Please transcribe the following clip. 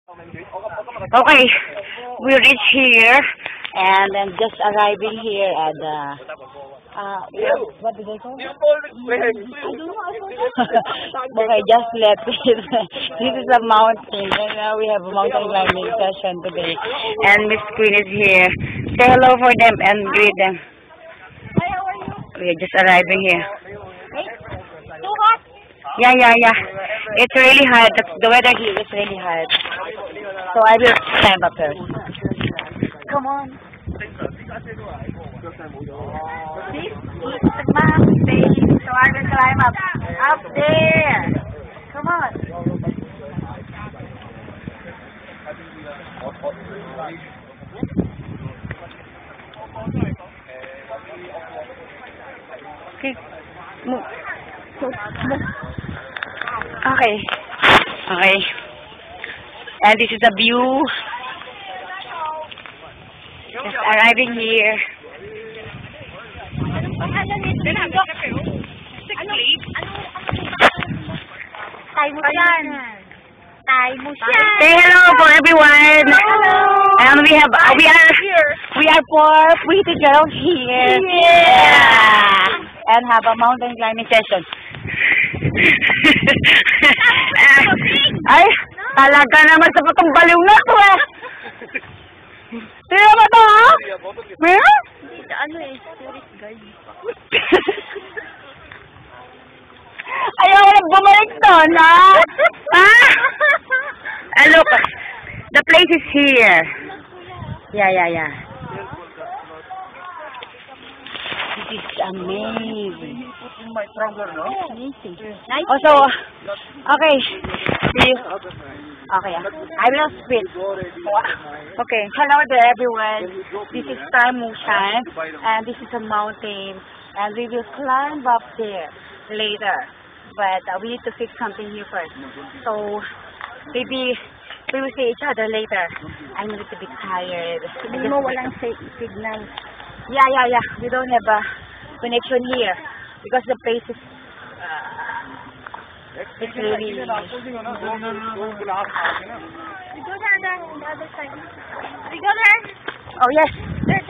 Okay, we reach here and then just arriving here at what did I call it? I don't know. Okay, just left it. This is a mountain and now we have a mountain climbing session today. And Miss Queen is here. Say hello for them and greet them. Hi, how are you? We are just arriving here. Hey, too hot? Yeah. It's really hot. The weather here is really hot. So I will climb up first. Come on. This is the mountain, so I will climb up there. Come on. Okay. Move. Okay. And this is the view. Just arriving here. Say hello for everyone. Hello. And we are four pretty girls here. Yeah. And have a mountain climbing session. Ay, talaga naman sa patong baliw na to eh. Tingnan mo to ha? Meron? Ano tourist guide. Ayaw ko na bumalik doon ha? Ha? Look, the place is here. Yeah. This is amazing. Also, okay. See you. Okay, I will spit. Okay, hello there everyone. This is Star Mushan, and this is a mountain, and we will climb up there later. But we need to fix something here first. So maybe we will see each other later. I'm a little bit tired. Walang signal. Yeah. We don't have a connection here because the place is it's really. We go down the other side. We go there. Oh yes. There.